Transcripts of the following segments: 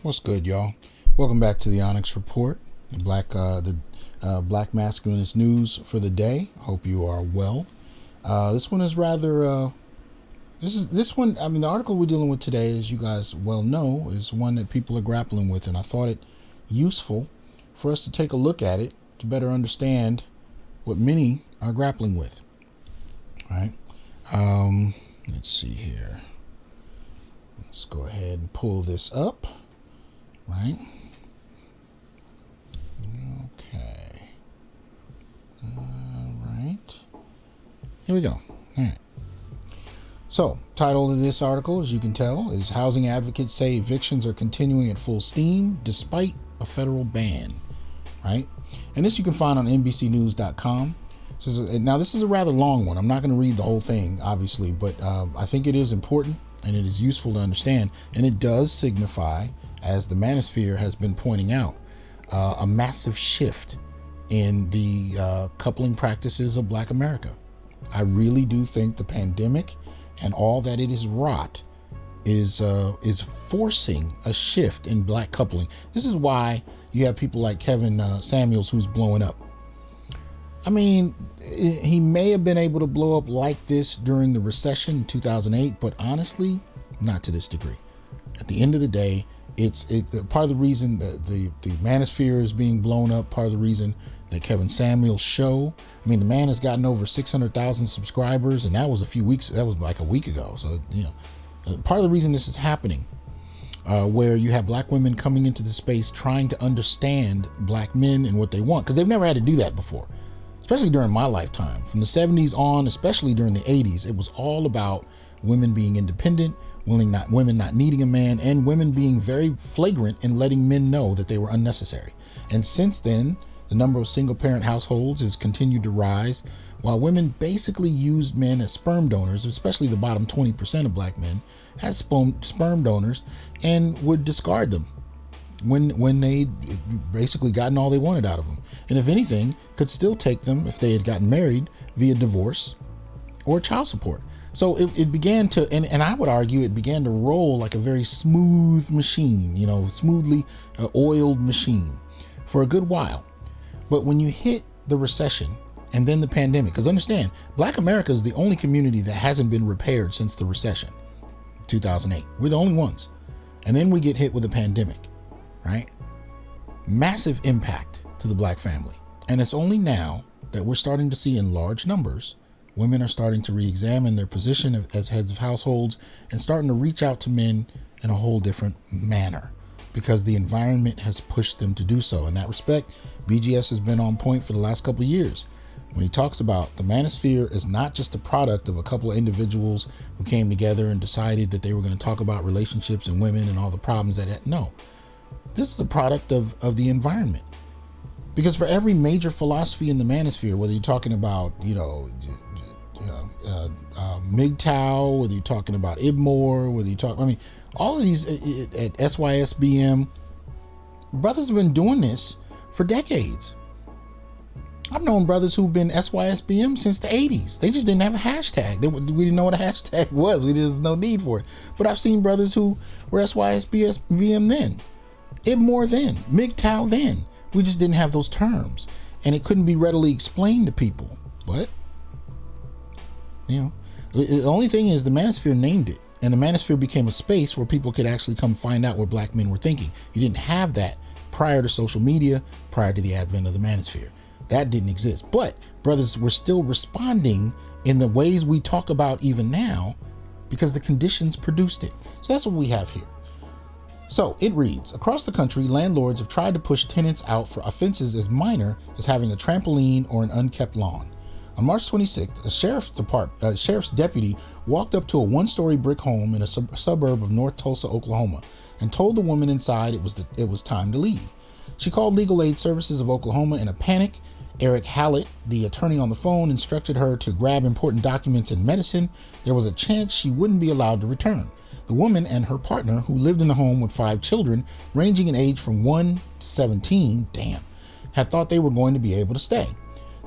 What's good, y'all? Welcome back to the Onyx Report, the Black Masculinist news for the day. Hope you are well. This one is rather. This one. I mean, the article we're dealing with today, as you guys well know, is one that people are grappling with, and I thought it useful for us to take a look at it to better understand what many are grappling with. All right. Let's see here. Let's go ahead and pull this up. Right. Okay. All right. Here we go. All right. So, title of this article, as you can tell, is Housing Advocates Say Evictions Are Continuing at Full Steam Despite a Federal Ban. Right. And this you can find on NBCnews.com. Now, this is a rather long one. I'm not going to read the whole thing, obviously, but I think it is important and it is useful to understand. And it does signify, as the manosphere has been pointing out, a massive shift in the coupling practices of Black America. I really do think the pandemic and all that it has wrought is forcing a shift in Black coupling. This is why you have people like Kevin Samuels, who's blowing up. I mean, he may have been able to blow up like this during the recession in 2008, but honestly, not to this degree. At the end of the day, it's part of the reason that the manosphere is being blown up. Part of the reason that Kevin Samuels' show. I mean, the man has gotten over 600,000 subscribers, and that was like a week ago. So, part of the reason this is happening, where you have Black women coming into the space trying to understand Black men and what they want, because they've never had to do that before, especially during my lifetime. From the 70s on, especially during the 80s, it was all about women being independent, women not needing a man, and women being very flagrant in letting men know that they were unnecessary. And since then, the number of single parent households has continued to rise, while women basically used men as sperm donors, especially the bottom 20% of Black men, as sperm donors, and would discard them when they basically gotten all they wanted out of them. And if anything, could still take them if they had gotten married via divorce or child support. So it began to, and I would argue it began to roll like a very smooth machine, smoothly oiled machine for a good while. But when you hit the recession and then the pandemic, because understand, Black America is the only community that hasn't been repaired since the recession, 2008. We're the only ones. And then we get hit with a pandemic, right? Massive impact to the Black family. And it's only now that we're starting to see in large numbers, women are starting to re-examine their position as heads of households and starting to reach out to men in a whole different manner, because the environment has pushed them to do so. In that respect, BGS has been on point for the last couple of years. When he talks about the manosphere is not just a product of a couple of individuals who came together and decided that they were going to talk about relationships and women and all the problems no, this is a product of the environment. Because for every major philosophy in the manosphere, whether you're talking about, MGTOW, whether you're talking about Ibmore, all of these at SYSBM, brothers have been doing this for decades. I've known brothers who've been SYSBM since the 80s. They just didn't have a hashtag. We didn't know what a hashtag was. There's no need for it. But I've seen brothers who were SYSBM then, Ibmore then, MGTOW then. We just didn't have those terms, and it couldn't be readily explained to people. But the only thing is the manosphere named it, and the manosphere became a space where people could actually come find out what Black men were thinking. You didn't have that prior to social media, prior to the advent of the manosphere. That didn't exist. But brothers were still responding in the ways we talk about even now, because the conditions produced it. So that's what we have here. So it reads, across the country, landlords have tried to push tenants out for offenses as minor as having a trampoline or an unkept lawn. On March 26th, a sheriff's deputy walked up to a one-story brick home in a suburb of North Tulsa, Oklahoma, and told the woman inside it was time to leave. She called Legal Aid Services of Oklahoma in a panic. Eric Hallett, the attorney on the phone, instructed her to grab important documents and medicine. There was a chance she wouldn't be allowed to return. The woman and her partner, who lived in the home with 5 children, ranging in age from 1 to 17, had thought they were going to be able to stay.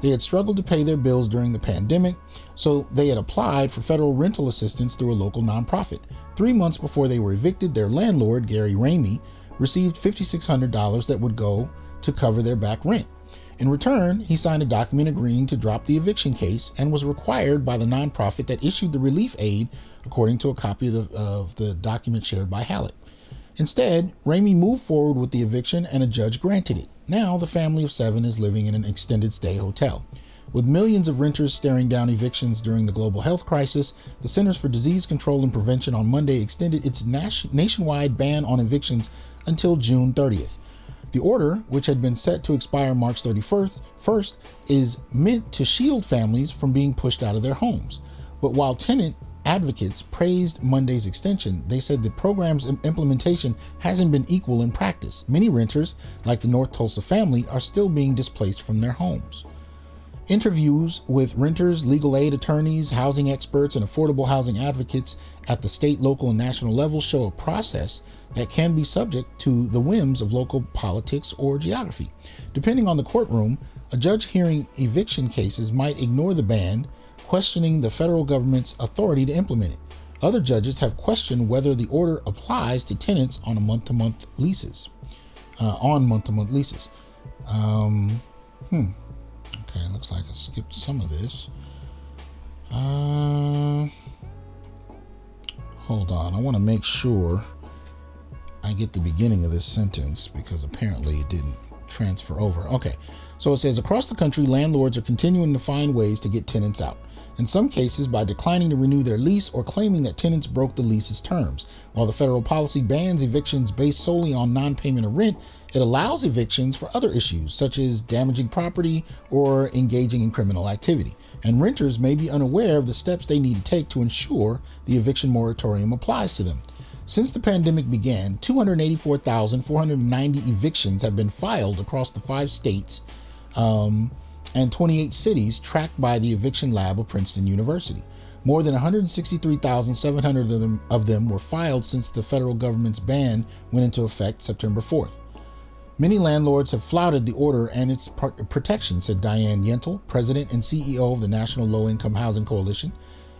They had struggled to pay their bills during the pandemic, so they had applied for federal rental assistance through a local nonprofit. 3 months before they were evicted, their landlord, Gary Ramey, received $5,600 that would go to cover their back rent. In return, he signed a document agreeing to drop the eviction case and was required by the nonprofit that issued the relief aid, according to a copy of the document shared by Hallett. Instead, Ramey moved forward with the eviction and a judge granted it. Now, the family of 7 is living in an extended stay hotel. With millions of renters staring down evictions during the global health crisis, the Centers for Disease Control and Prevention on Monday extended its nationwide ban on evictions until June 30th. The order, which had been set to expire March 31st, is meant to shield families from being pushed out of their homes. But while tenant advocates praised Monday's extension, they said the program's implementation hasn't been equal in practice. Many renters, like the North Tulsa family, are still being displaced from their homes. Interviews with renters, legal aid attorneys, housing experts, and affordable housing advocates at the state, local, and national level show a process that can be subject to the whims of local politics or geography. Depending on the courtroom, a judge hearing eviction cases might ignore the ban, questioning the federal government's authority to implement it. Other judges have questioned whether the order applies to tenants on month-to-month leases. Okay, looks like I skipped some of this. Hold on, I want to make sure I get the beginning of this sentence because apparently it didn't transfer over. Okay, so it says, across the country, landlords are continuing to find ways to get tenants out. In some cases, by declining to renew their lease or claiming that tenants broke the lease's terms. While the federal policy bans evictions based solely on non-payment of rent, it allows evictions for other issues, such as damaging property or engaging in criminal activity. And renters may be unaware of the steps they need to take to ensure the eviction moratorium applies to them. Since the pandemic began, 284,490 evictions have been filed across the 5 states and 28 cities tracked by the Eviction Lab of Princeton University. More than 163,700 of them were filed since the federal government's ban went into effect September 4th. Many landlords have flouted the order and its protection, said Diane Yentl, president and CEO of the National Low-Income Housing Coalition.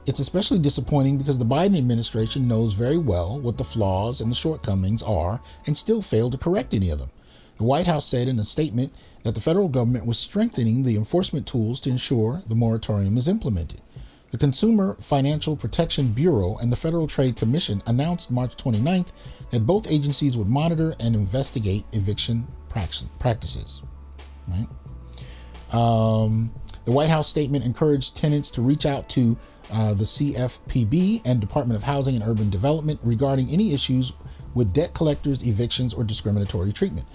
It's especially disappointing because the Biden administration knows very well what the flaws and the shortcomings are and still failed to correct any of them. The White House said in a statement that the federal government was strengthening the enforcement tools to ensure the moratorium is implemented. The Consumer Financial Protection Bureau and the Federal Trade Commission announced March 29th that both agencies would monitor and investigate eviction practices. Right? The White House statement encouraged tenants to reach out to the CFPB and Department of Housing and Urban Development regarding any issues with debt collectors, evictions, or discriminatory treatment.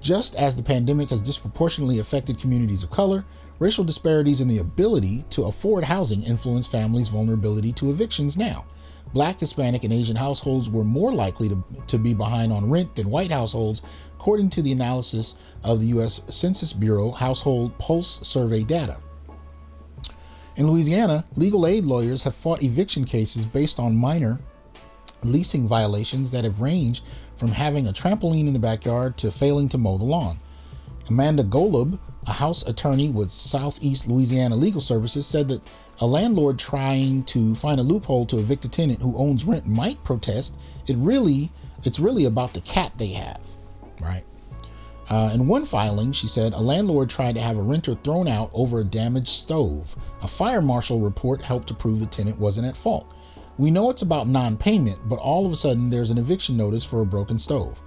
Just as the pandemic has disproportionately affected communities of color, racial disparities in the ability to afford housing influence families' vulnerability to evictions now. Black, Hispanic, and Asian households were more likely to be behind on rent than white households, according to the analysis of the U.S. Census Bureau Household Pulse Survey data. In Louisiana, legal aid lawyers have fought eviction cases based on minor leasing violations that have ranged from having a trampoline in the backyard to failing to mow the lawn. Amanda Golub, a house attorney with Southeast Louisiana Legal Services, said that a landlord trying to find a loophole to evict a tenant who owns rent might protest. It's really about the cat they have, right? In one filing, she said, a landlord tried to have a renter thrown out over a damaged stove. A fire marshal report helped to prove the tenant wasn't at fault. We know it's about non-payment, but all of a sudden there's an eviction notice for a broken stove.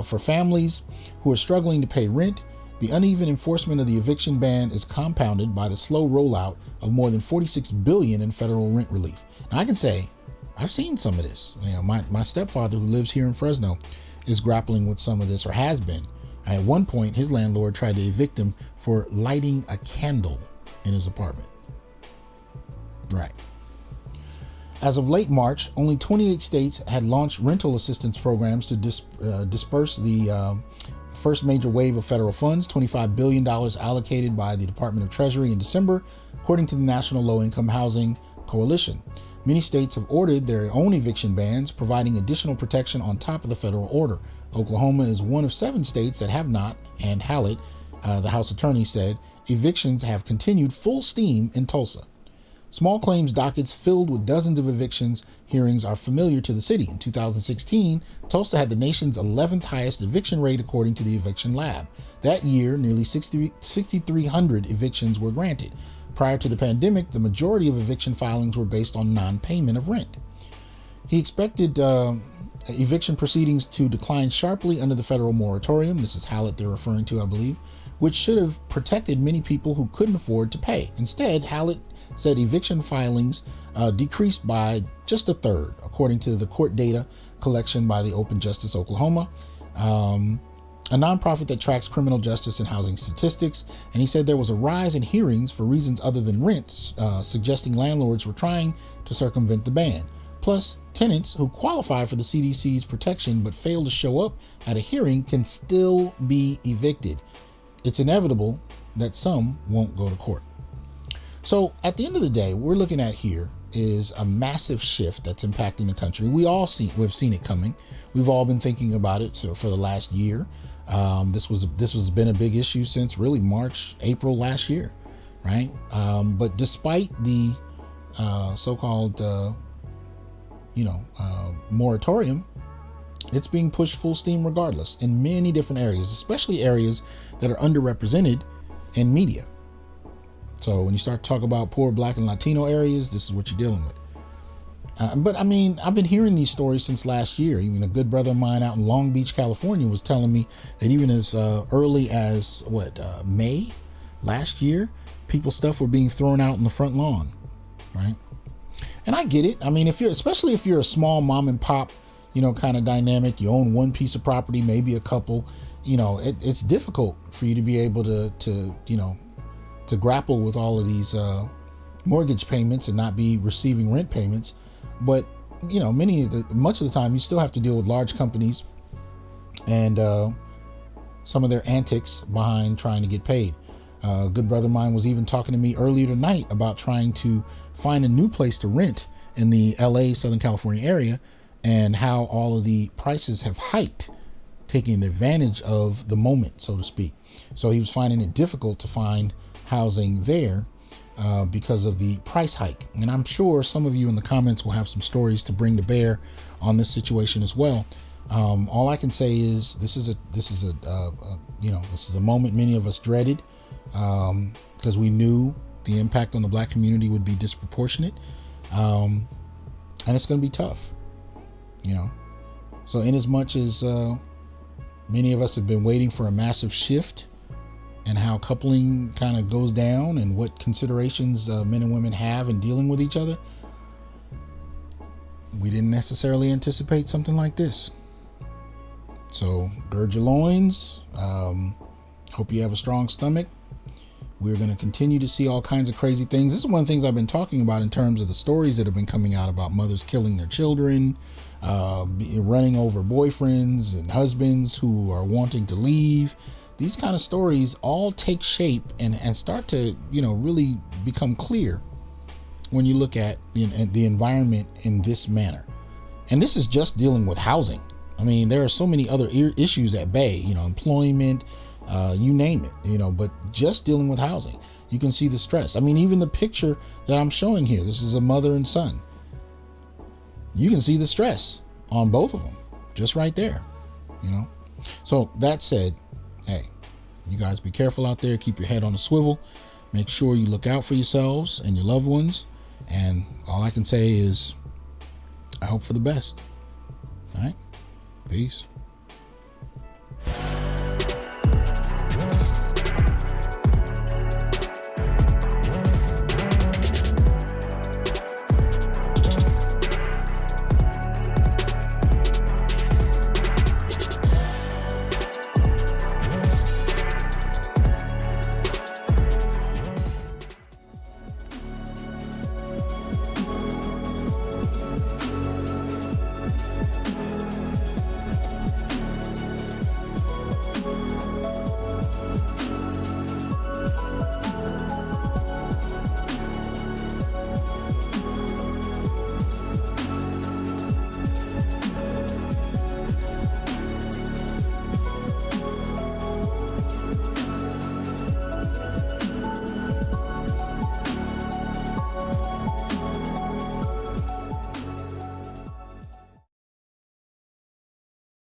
For families who are struggling to pay rent, the uneven enforcement of the eviction ban is compounded by the slow rollout of more than $46 billion in federal rent relief. Now, I can say I've seen some of this. You know, my stepfather, who lives here in Fresno, is grappling with some of this, or has been. At one point, his landlord tried to evict him for lighting a candle in his apartment. Right. As of late March, only 28 states had launched rental assistance programs to disperse the first major wave of federal funds, $25 billion allocated by the Department of Treasury in December, according to the National Low-Income Housing Coalition. Many states have ordered their own eviction bans, providing additional protection on top of the federal order. Oklahoma is one of 7 states that have not, and Hallett, the House attorney, said evictions have continued full steam in Tulsa. Small claims dockets filled with dozens of evictions hearings are familiar to the city. In 2016, Tulsa had the nation's 11th highest eviction rate according to the Eviction Lab. That year, nearly 6,300 evictions were granted. Prior to the pandemic, the majority of eviction filings were based on non-payment of rent. He expected eviction proceedings to decline sharply under the federal moratorium. This is Hallett they're referring to, I believe, which should have protected many people who couldn't afford to pay. Instead, Hallett said eviction filings decreased by just a third, according to the court data collection by the Open Justice Oklahoma, a nonprofit that tracks criminal justice and housing statistics. And he said there was a rise in hearings for reasons other than rents, suggesting landlords were trying to circumvent the ban. Plus, tenants who qualify for the CDC's protection but fail to show up at a hearing can still be evicted. It's inevitable that some won't go to court. So at the end of the day, what we're looking at here is a massive shift that's impacting the country. We've seen it coming. We've all been thinking about it for the last year. This was been a big issue since really March, April last year, right? But despite the so-called moratorium, it's being pushed full steam regardless in many different areas, especially areas that are underrepresented in media. So when you start to talk about poor Black and Latino areas, this is what you're dealing with. But I mean, I've been hearing these stories since last year. Even a good brother of mine out in Long Beach, California, was telling me that even as early as May last year, people's stuff were being thrown out in the front lawn, right? And I get it. I mean, especially if you're a small mom and pop, kind of dynamic, you own one piece of property, maybe a couple, it's difficult for you to be able to grapple with all of these mortgage payments and not be receiving rent payments. But much of the time you still have to deal with large companies and some of their antics behind trying to get paid. A good brother of mine was even talking to me earlier tonight about trying to find a new place to rent in the LA, Southern California area, and how all of the prices have hiked, taking advantage of the moment, so to speak. So he was finding it difficult to find housing there because of the price hike. And I'm sure some of you in the comments will have some stories to bring to bear on this situation as well. All I can say is this is a moment many of us dreaded because we knew the impact on the Black community would be disproportionate, and it's going to be tough. So in as much as many of us have been waiting for a massive shift and how coupling kind of goes down and what considerations men and women have in dealing with each other, we didn't necessarily anticipate something like this. So gird your loins. Hope you have a strong stomach. We're going to continue to see all kinds of crazy things. This is one of the things I've been talking about in terms of the stories that have been coming out about mothers killing their children, running over boyfriends and husbands who are wanting to leave. These kind of stories all take shape and start to, really become clear when you look at the environment in this manner. And this is just dealing with housing. I mean, there are so many other issues at bay, employment, you name it, but just dealing with housing, you can see the stress. I mean, even the picture that I'm showing here, this is a mother and son. You can see the stress on both of them just right there, So that said, hey, you guys be careful out there. Keep your head on a swivel. Make sure you look out for yourselves and your loved ones. And all I can say is I hope for the best. All right. Peace.